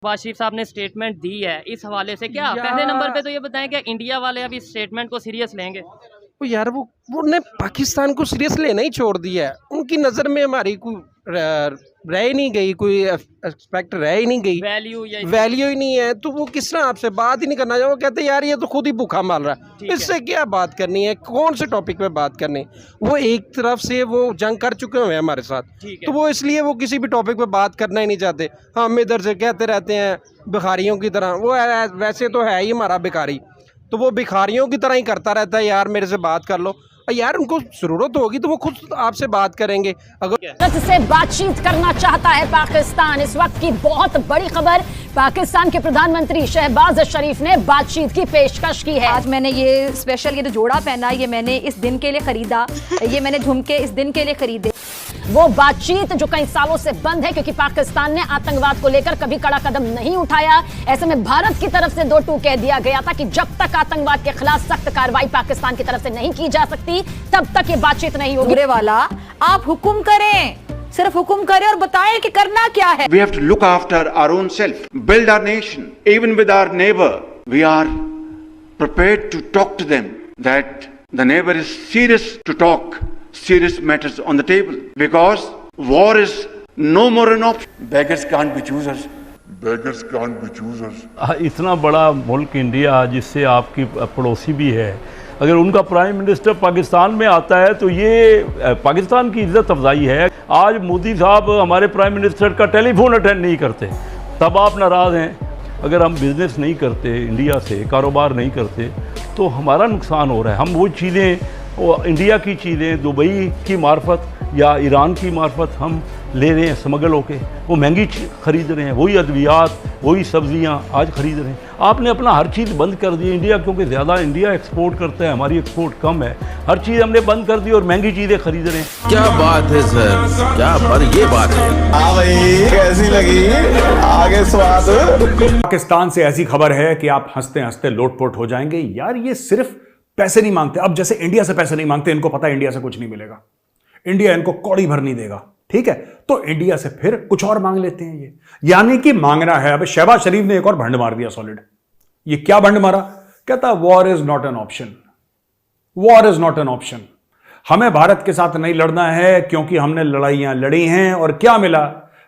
नवाज शरीफ साहब ने स्टेटमेंट दी है, इस हवाले से क्या पहले नंबर पे तो ये बताएं कि इंडिया वाले अभी स्टेटमेंट को सीरियस लेंगे? वो यार वो ने पाकिस्तान को सीरियस लेना ही छोड़ दिया है। उनकी नज़र में हमारी कोई रह ही नहीं गई, कोई एक्सपेक्ट रह ही नहीं गई, वैल्यू ही नहीं है। तो वो किस तरह आपसे बात ही नहीं करना चाहे। वो कहते हैं यार ये तो खुद ही भूखा मार रहा है, इससे क्या बात करनी है, कौन से टॉपिक पे बात करनी। वो एक तरफ से वो जंग कर चुके हुए हैं हमारे साथ, तो वो इसलिए वो किसी भी टॉपिक पे बात करना ही नहीं चाहते। हम इधर से कहते रहते हैं भिखारियों की तरह, वो वैसे तो है ही हमारा भिखारी, तो वो भिखारियों की तरह ही करता रहता है, यार मेरे से बात कर लो। यार उनको जरूरत होगी तो वो खुद आपसे बात करेंगे। अगर से बातचीत करना चाहता है पाकिस्तान, इस वक्त की बहुत बड़ी खबर, पाकिस्तान के प्रधानमंत्री शहबाज शरीफ ने बातचीत की पेशकश की है। आज मैंने ये स्पेशल ये जो जोड़ा पहना, ये मैंने इस दिन के लिए खरीदा, ये मैंने झुमके इस दिन के लिए खरीदे। वो बातचीत जो कई सालों से बंद है क्योंकि पाकिस्तान ने आतंकवाद को लेकर कभी कड़ा कदम नहीं उठाया। ऐसे में भारत की तरफ से 2-2 कह दिया गया था कि जब तक आतंकवाद के खिलाफ सख्त कार्रवाई पाकिस्तान की तरफ से नहीं की जा सकती तब तक ये बातचीत नहीं होगी। बुरे वाला आप हुक्म करें, सिर्फ हुक्म करें और बताएं कि करना क्या है। We have to look after our own self, build our nation. Even with our neighbor, we are prepared to talk to them that the neighbor is serious to talk serious matters on the table, because war is no more an option. Beggars can't be choosers. Beggars can't be choosers. इतना बड़ा मुल्क India जिससे आपकी पड़ोसी भी है, अगर उनका प्राइम मिनिस्टर पाकिस्तान में आता है तो ये पाकिस्तान की इज्जत अफजाई है। आज मोदी साहब हमारे प्राइम मिनिस्टर का टेलीफोन अटेंड नहीं करते, तब आप नाराज़ हैं। अगर हम बिज़नेस नहीं करते इंडिया से, कारोबार नहीं करते, तो हमारा नुकसान हो रहा है। हम वो चीज़ें, वो इंडिया की चीज़ें दुबई की मार्फत या ईरान की मार्फत हम ले रहे हैं स्मगल होके, वो महंगी ख़रीद रहे हैं। वही अद्वियात, वही सब्जियां आज ख़रीद रहे हैं। आपने अपना हर चीज़ बंद कर दी इंडिया, क्योंकि ज़्यादा इंडिया एक्सपोर्ट करता है, हमारी एक्सपोर्ट कम है। हर चीज़ हमने बंद कर दी और महंगी चीज़ें खरीद रहे हैं। क्या बात है सर, क्या पर ये बात है। हाँ भाई, कैसी लगी आगे स्वाद। पाकिस्तान से ऐसी खबर है कि आप हंसते हंसते लोटपोट हो जाएंगे। यार ये सिर्फ पैसे नहीं मांगते, अब जैसे इंडिया से पैसे नहीं मांगते, इनको पता है इंडिया से कुछ नहीं मिलेगा, इंडिया इनको कौड़ी भर नहीं देगा, ठीक है, तो इंडिया से फिर कुछ और मांग लेते हैं ये, यानी कि मांगना है। अब शहबाज शरीफ ने एक और भंड मार दिया सॉलिड। ये क्या भंड मारा? कहता war is not an option, war is not an option. हमें भारत के साथ नहीं लड़ना है क्योंकि हमने लड़ाइयां लड़ी हैं और क्या मिला?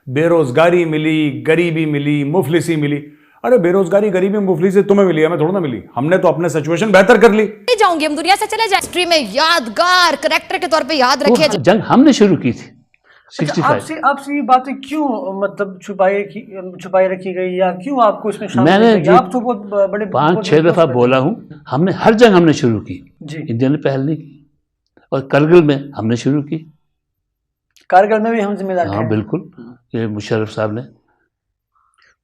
बेरोजगारी मिली, गरीबी मिली, मुफलिसी मिली। अरे बेरोजगारी, गरीबी, मुफलिसी तुम्हें मिली, हमें थोड़ा ना मिली। हमने तो अपने सिचुएशन बेहतर कर ली। जाऊंगी हम दुनिया से चले जाए, हिस्ट्री में यादगार करेक्टर के तौर पे याद रखे। जंग हमने शुरू की थी 65। आपसे ये बातें क्यों मतलब छुपाई रखी गई, या क्यों आपको इसमें शामिल मैंने आप तो बहुत बड़े 5-6 दफा बोला हूं, हमने हर जंग हमने शुरू की, इंडिया ने पहल नहीं की। और करगिल में हमने शुरू की, कारगिल में भी हम जिम्मेदार हैं। हाँ बिल्कुल, ये मुशर्रफ साहब ने।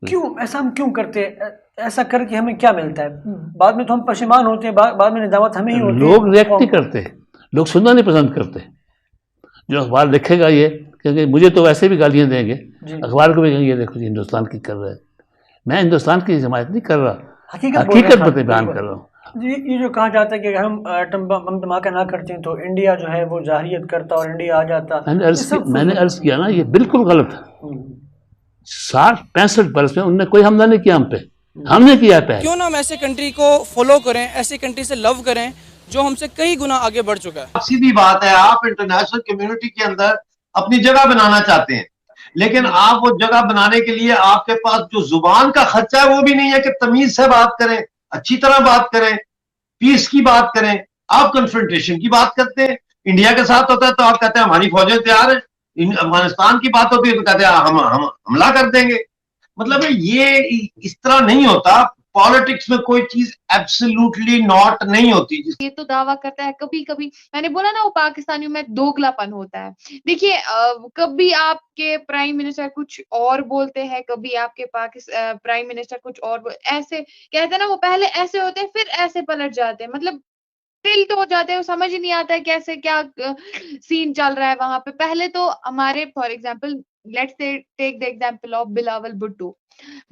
क्यों ऐसा हम क्यों करते हैं? ऐसा करके हमें क्या मिलता है? बाद में तो हम परेशान होते हैं, बाद में निजामत हमें ही होती है। लोग रिएक्ट नहीं करते, लोग सुनना नहीं पसंद करते। जो अखबार लिखेगा ये, क्योंकि मुझे तो वैसे भी गालियां देंगे, अखबार को भी कहेंगे ये देखो जी हिंदुस्तान की कर रहा है। मैं हिंदुस्तान की हिमायत नहीं कर रहा, हकीकत बयान कर रहा हूँ। ये जो कहा जाता है कि अगर हम एटम बम धमाका ना करते हैं तो इंडिया जो है वो जाहिरियत करता और इंडिया आ जाता। मैंने अर्ज किया ना, ये बिल्कुल गलत है। 60-65 बरस में उनने कोई हमला नहीं किया हम पे, हमने किया है। क्यों ना हम ऐसे कंट्री को फॉलो करें, ऐसी कंट्री से लव करें जो हमसे कई गुना आगे बढ़ चुका है। सीधी बात है, आप इंटरनेशनल कम्युनिटी के अंदर अपनी जगह बनाना चाहते हैं, लेकिन आप वो जगह बनाने के लिए आपके पास जो जुबान का खर्चा है वो भी नहीं है कि तमीज से बात करें, अच्छी तरह बात करें, पीस की बात करें। आप कन्फ्रंटेशन की बात करते हैं। इंडिया के साथ होता है तो आप कहते हैं हमारी फौजें तैयार है, अफगानिस्तान की बात होती है तो कहते हैं हम हमला कर देंगे। मतलब ये इस तरह नहीं होता। पॉलिटिक्स में कोई चीज एब्सोल्युटली नॉट नहीं होती। ये तो दावा करता है, कभी कभी मैंने बोला ना वो पाकिस्तानियों में दोगलापन होता है। देखिए कभी आपके प्राइम मिनिस्टर कुछ और बोलते हैं, कभी आपके प्राइम मिनिस्टर कुछ और ऐसे कहते हैं ना, वो पहले ऐसे होते हैं फिर ऐसे पलट जाते हैं। मतलब टिल्ट हो जाते हैं, समझ ही नहीं आता है कैसे क्या सीन चल रहा है वहां पे। पहले तो हमारे for example let's take the example of Bilawal Bhutto.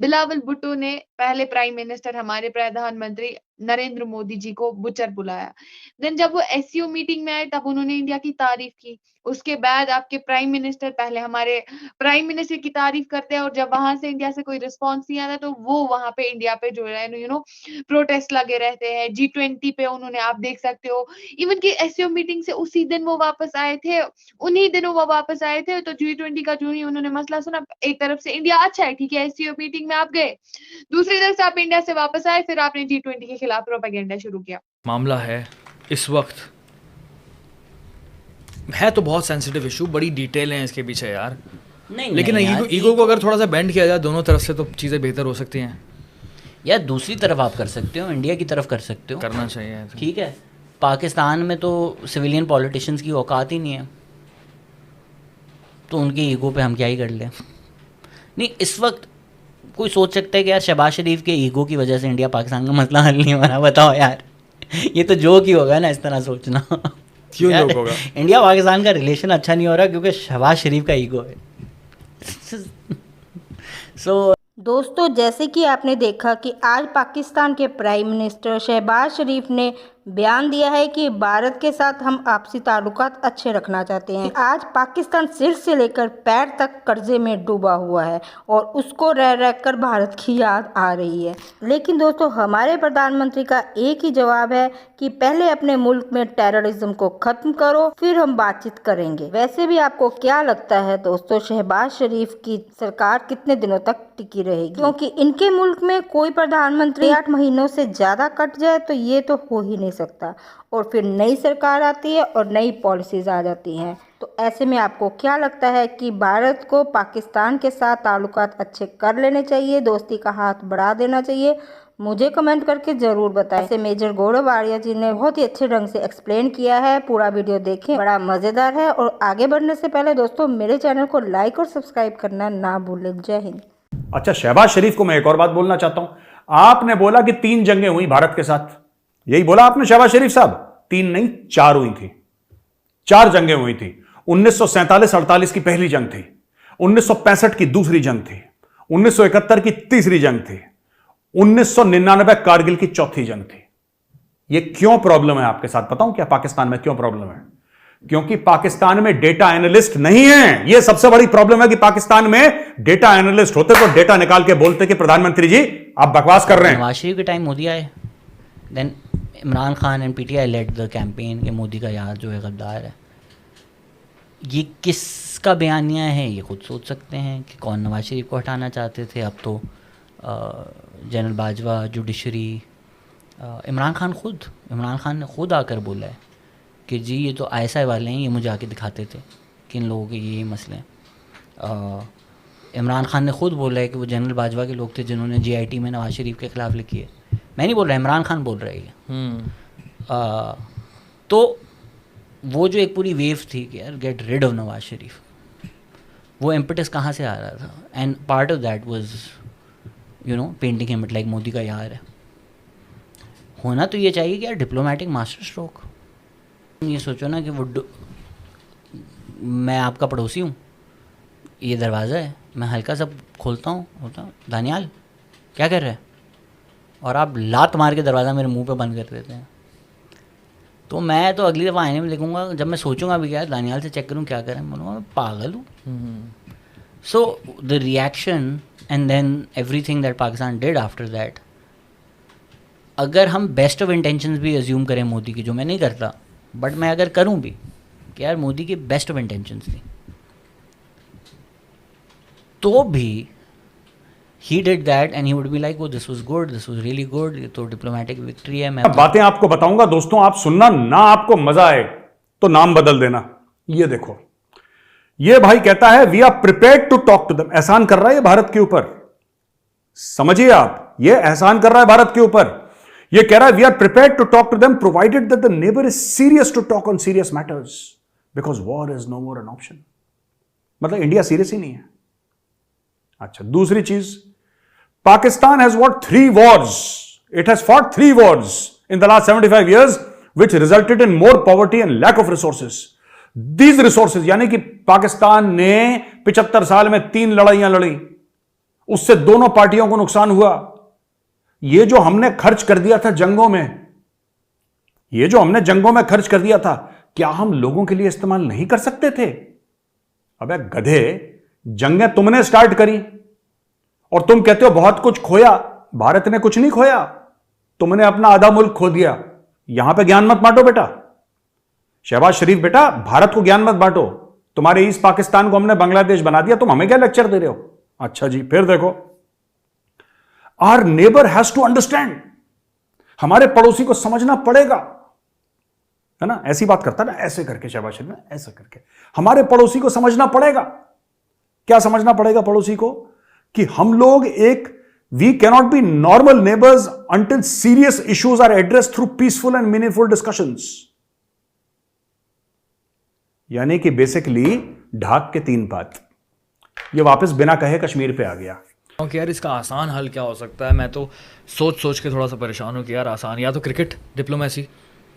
Bilawal Bhutto ने पहले प्राइम मिनिस्टर हमारे प्रधानमंत्री नरेंद्र मोदी जी को बुचर बुलाया। देन जब वो एससीओ मीटिंग में आए तब उन्होंने इंडिया की तारीफ की। उसके बाद आपके प्राइम मिनिस्टर पहले हमारे प्राइम मिनिस्टर की तारीफ करते हैं और जब वहां से इंडिया से कोई रिस्पॉन्स नहीं आता तो वो वहां पे इंडिया पे जो है प्रोटेस्ट लगे रहते हैं। G20 पे उन्होंने, आप देख सकते हो, इवन कि एससीओ मीटिंग से उसी दिन वो वापस आए थे, उन्हीं दिनों वो वापस आए थे। तो G20 का जो ही उन्होंने मसला सुना, एक तरफ से इंडिया अच्छा है, ठीक है, एससीओ मीटिंग में आप गए, दूसरी तरफ से आप इंडिया से वापस आए, फिर आपने G20 के खिलाफ प्रोपेगेंडा शुरू किया। मामला है इस वक्त है तो बहुत सेंसिटिव इशू, बड़ी डिटेल है इसके पीछे यार। नहीं, लेकिन ईगो को अगर थोड़ा सा बेंड किया जाए दोनों तरफ से तो चीज़ें बेहतर हो सकती हैं। या दूसरी तरफ आप कर सकते हो, इंडिया की तरफ कर सकते हो, करना चाहिए। ठीक है, पाकिस्तान में तो सिविलियन पॉलिटिशियंस की औकात ही नहीं है, तो उनके ईगो पे हम क्या ही कर लें। नहीं, इस वक्त कोई सोच सकता है कि यार शहबाज शरीफ के ईगो की वजह से इंडिया पाकिस्तान का मसला हल नहीं हो रहा। बताओ यार, ये तो जोक ही होगा ना इस तरह सोचना। क्यों जोक होगा? इंडिया पाकिस्तान का रिलेशन अच्छा नहीं हो रहा क्योंकि शहबाज शरीफ का ईगो है। दोस्तों, जैसे कि आपने देखा कि आज पाकिस्तान के प्राइम मिनिस्टर शहबाज शरीफ ने बयान दिया है कि भारत के साथ हम आपसी ताल्लुकात अच्छे रखना चाहते हैं। आज पाकिस्तान सिर से लेकर पैर तक कर्जे में डूबा हुआ है और उसको रह रह कर भारत की याद आ रही है। लेकिन दोस्तों, हमारे प्रधानमंत्री का एक ही जवाब है कि पहले अपने मुल्क में टेररिज्म को खत्म करो, फिर हम बातचीत करेंगे। वैसे भी आपको क्या लगता है दोस्तों, शहबाज शरीफ की सरकार कितने दिनों तक टिकी रहेगी? क्योंकि इनके मुल्क में कोई प्रधानमंत्री 8 महीनों से ज्यादा कट जाए तो ये तो हो ही नहीं सकता, और फिर नई सरकार आती है और नई पॉलिसीज आ जाती हैं। तो ऐसे में आपको क्या लगता है कि भारत को पाकिस्तान के साथ ताल्लुकात अच्छे कर लेने चाहिए, दोस्ती का हाथ बढ़ा देना चाहिए? मुझे कमेंट करके ज़रूर बताएं। ऐसे मेजर गौरव आर्या जी ने बहुत ही अच्छे ढंग से एक्सप्लेन किया है, पूरा वीडियो देखें, बड़ा मज़ेदार है। और आगे बढ़ने से पहले दोस्तों, मेरे चैनल को लाइक और सब्सक्राइब करना ना भूलें। जय हिंद। अच्छा, शहबाज शरीफ को मैं एक और बात बोलना चाहता हूं। आपने बोला कि 3 जंगें हुई भारत के साथ, यही बोला आपने शहबाज शरीफ साहब? 3 नहीं, 4 हुई थी, 4 जंगें हुई थी। 1947-48 की पहली जंग थी, 1965 की दूसरी जंग थी, 1971 की तीसरी जंग थी, 1999 कारगिल की चौथी जंग थी। यह क्यों प्रॉब्लम है आपके साथ बताऊं क्या? पाकिस्तान में क्यों प्रॉब्लम है? क्योंकि पाकिस्तान में डेटा एनालिस्ट नहीं है। यह सबसे बड़ी प्रॉब्लम है कि पाकिस्तान में डेटा एनालिस्ट होते तो डेटा निकाल के बोलते कि प्रधानमंत्री जी आप बकवास कर रहे हैं। नवाज शरीफ के टाइम मोदी आए, then Imran Khan and PTI led the campaign कि मोदी का यार जो है गद्दार है। ये किसका बयानिया है ये खुद सोच सकते हैं कि कौन नवाज शरीफ को हटाना चाहते थे। अब तो जनरल बाजवा, जुडिशरी, इमरान खान ने खुद आकर बोला है कि जी ये तो ISI वाले हैं, ये मुझे आके दिखाते थे कि इन लोगों के ये मसले हैं। इमरान खान ने खुद बोला है कि वो जनरल बाजवा के लोग थे जिन्होंने GIT में नवाज शरीफ के ख़िलाफ़ लिखी है। मैं नहीं बोल रहा, इमरान खान बोल रहा है। तो वो जो एक पूरी वेव थी कि यार get rid of Nawaz Sharif, वो इम्पटस कहाँ से आ रहा था? And part of that was painting him like Modi का यार है। होना तो ये चाहिए कि यार डिप्लोमेटिक मास्टर स्ट्रोक। ये सोचो ना कि वो मैं आपका पड़ोसी हूँ, ये दरवाज़ा है, मैं हल्का सा खोलता हूँ, होता दानियाल क्या कर रहे हैं, और आप लात मार के दरवाज़ा मेरे मुंह पे बंद कर देते हैं। तो मैं तो अगली दफ़ा आईने में देखूंगा, जब मैं सोचूंगा भी क्या दानियाल से चेक करूँ क्या करें, बोलूँगा मैं पागल हूँ। So the reaction and then everything that Pakistan did after that, अगर हम बेस्ट ऑफ इंटेंशंस भी अज्यूम करें मोदी की, जो मैं नहीं करता, बट मैं अगर करूं भी कि यार मोदी की बेस्ट ऑफ इंटेंशंस थी, तो भी he did that and he would be like, oh this was good, this was really good, ये तो डिप्लोमेटिक विक्ट्री है। मैं बातें आपको बताऊंगा दोस्तों, आप सुनना ना, आपको मजा आए तो नाम बदल देना। ये देखो, ये भाई कहता है we are prepared to talk to them. एहसान कर रहा है भारत के ऊपर, समझिए आप, ये एहसान कर रहा है भारत के ऊपर। ये कह रहा है we are prepared to talk to them provided that the neighbour is serious to talk on serious matters because war is no more an option. मतलब इंडिया सीरियस ही नहीं है। अच्छा, दूसरी चीज, Pakistan has fought 3 wars. It has fought 3 wars in the last 75 years, which resulted in more poverty and lack of resources. These resources, यानी कि पाकिस्तान ने 75 साल में 3 लड़ाइयां लड़ी, उससे दोनों पार्टियों को नुकसान हुआ। ये जो हमने खर्च कर दिया था जंगों में, ये जो हमने जंगों में खर्च कर दिया था, क्या हम लोगों के लिए इस्तेमाल नहीं कर सकते थे? अबे गधे, जंगें तुमने स्टार्ट करी और तुम कहते हो बहुत कुछ खोया। भारत ने कुछ नहीं खोया, तुमने अपना आधा मुल्क खो दिया। यहां पे ज्ञान मत बांटो बेटा। शहबाज शरीफ बेटा, भारत को ज्ञान मत बांटो। तुम्हारे ईस्ट पाकिस्तान को हमने बांग्लादेश बना दिया, तुम हमें क्या लेक्चर दे रहे हो? अच्छा जी, फिर देखो, our neighbour has to understand, हमारे पड़ोसी को समझना पड़ेगा, है ना? ऐसी बात करता ना, ऐसे करके शहबाज शरीफ ने, ऐसा करके। हमारे पड़ोसी को समझना पड़ेगा। क्या समझना पड़ेगा पड़ोसी को? कि हम लोग एक we cannot be normal neighbours until serious issues are address through peaceful and meaningful discussions. यानी कि बेसिकली ढाक के 3 बात। ये वापस बिना कहे कश्मीर पे आ गया। कि यार इसका आसान हल क्या हो सकता है? मैं तो सोच सोच के थोड़ा सा परेशान हूँ कि यार आसान, या तो क्रिकेट डिप्लोमेसी,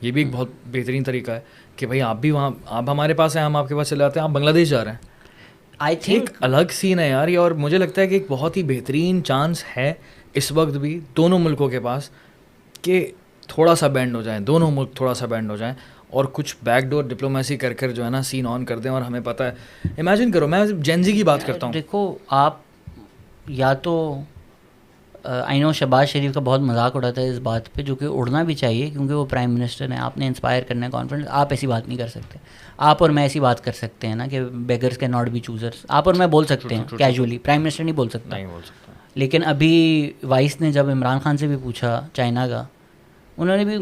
ये भी एक बहुत बेहतरीन तरीका है कि भाई आप भी वहाँ, आप हमारे पास हैं, हम आपके पास चले आते हैं, आप बांग्लादेश जा रहे हैं। आई थिंक एक अलग सीन है यार ये, और मुझे लगता है कि एक बहुत ही बेहतरीन चांस है इस वक्त भी दोनों मुल्कों के पास कि थोड़ा सा बैंड हो जाए, दोनों मुल्क थोड़ा सा बैंड हो जाएं और कुछ बैकडोर डिप्लोमेसी कर कर जो है ना सीन ऑन कर दें। और हमें पता है, इमेजिन करो, मैं जेनजी की बात करता हूँ। देखो आप, या तो आई नो शहबाज शरीफ का बहुत मजाक उड़ाता है इस बात पे, जो कि उड़ना भी चाहिए क्योंकि वो प्राइम मिनिस्टर हैं, आपने इंस्पायर करना है कॉन्फिडेंस। आप ऐसी बात नहीं कर सकते। आप और मैं ऐसी बात कर सकते हैं ना कि beggars can not be choosers. आप और मैं बोल सकते हैं कैजुअली, प्राइम मिनिस्टर नहीं बोल सकता। नहीं बोल सकता। लेकिन अभी वाइस ने जब इमरान खान से भी पूछा चाइना का, उन्होंने भी,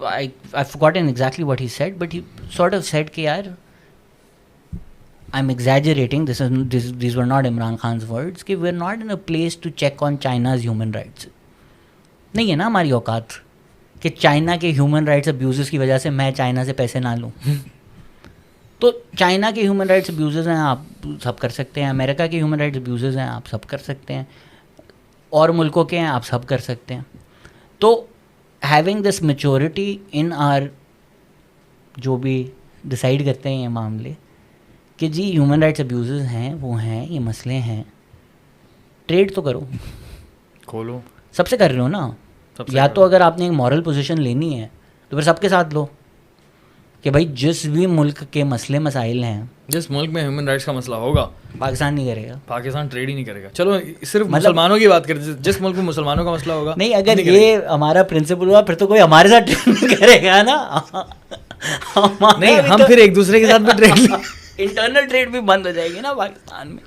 आई forgotten exactly what he said, but he sort of said कि यार I'm exaggerating, these were not Imran Khan's words, कि we're not in a place to check on China's human rights। नहीं है ना हमारी औकात कि चाइना के ह्यूमन राइट्स अब्यूज़ की वजह से मैं चाइना से पैसे ना लूँ। तो चाइना के ह्यूमन राइट्स अब्यूज़ हैं, आप सब कर सकते हैं। अमेरिका के ह्यूमन राइट्स अब्यूज़ हैं, आप सब कर सकते हैं। और मुल्कों के हैं, आप सब कर सकते हैं। तो having this maturity in are, जो भी डिसाइड करते हैं ये मामले कि जी ह्यूमन राइट्स अब्यूज़ हैं, वो हैं, ये मसले हैं, ट्रेड तो करो, खोलो, सबसे कर रहे हो ना। या तो अगर आपने एक मॉरल पोजीशन लेनी है तो फिर सबके साथ लो कि भाई जिस भी मुल्क के मसले मसाइल हैं, जिस मुल्क में ह्यूमन राइट्स का मसला होगा, पाकिस्तान नहीं करेगा, पाकिस्तान ट्रेड ही नहीं करेगा। चलो सिर्फ मुसलमानों की बात करें, जिस मुल्क में मुसलमानों का मसला होगा, नहीं, अगर ये हमारा प्रिंसिपल हुआ फिर तो कोई हमारे साथ ट्रेड नहीं करेगा ना। नहीं, हम फिर एक दूसरे के साथ भी ट्रेड इंटरनल ट्रेड भी बंद हो जाएगी ना पाकिस्तान में।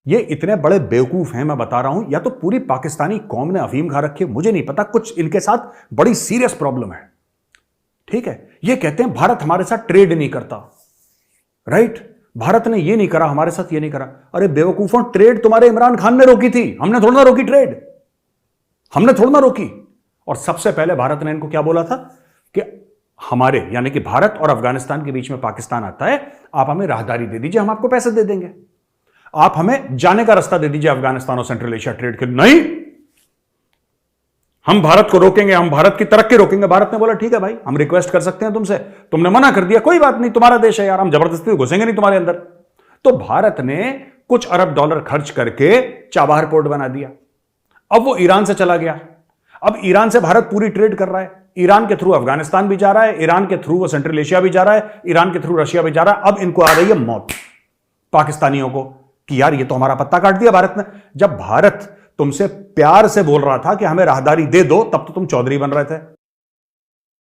ये इतने बड़े बेवकूफ हैं, मैं बता रहा हूं, या तो पूरी पाकिस्तानी कौम ने अफीम खा रखी है, मुझे नहीं पता, कुछ इनके साथ बड़ी सीरियस प्रॉब्लम है। ठीक है, ये कहते हैं भारत हमारे साथ ट्रेड नहीं करता, राइट? भारत ने ये नहीं करा, हमारे साथ ये नहीं करा। अरे बेवकूफों, ट्रेड तुम्हारे इमरान खान ने रोकी थी, हमने थोड़ा ना रोकी ट्रेड, हमने थोड़ा ना रोकी। और सबसे पहले भारत ने इनको क्या बोला था कि हमारे, यानी कि भारत और अफगानिस्तान के बीच में पाकिस्तान आता है, आप हमें राहदारी दे दीजिए, हम आपको पैसे दे देंगे, आप हमें जाने का रास्ता दे दीजिए अफगानिस्तान और सेंट्रल एशिया ट्रेड के। नहीं, हम भारत को रोकेंगे, हम भारत की तरक्की रोकेंगे। भारत ने बोला ठीक है भाई, हम रिक्वेस्ट कर सकते हैं तुमसे, तुमने मना कर दिया, कोई बात नहीं, तुम्हारा देश है यार, हम जबरदस्ती घुसेंगे नहीं तुम्हारे अंदर। तो भारत ने कुछ अरब डॉलर खर्च करके चाबहार पोर्ट बना दिया। अब वो ईरान से चला गया, अब ईरान से भारत पूरी ट्रेड कर रहा है, ईरान के थ्रू अफगानिस्तान भी जा रहा है, ईरान के थ्रू वो सेंट्रल एशिया भी जा रहा है, ईरान के थ्रू रशिया भी जा रहा है। अब इनको आ रही है मौत पाकिस्तानियों को कि यार ये तो हमारा पत्ता काट दिया भारत ने। जब भारत तुमसे प्यार से बोल रहा था कि हमें राहदारी दे दो, तब तो तुम चौधरी बन रहे थे।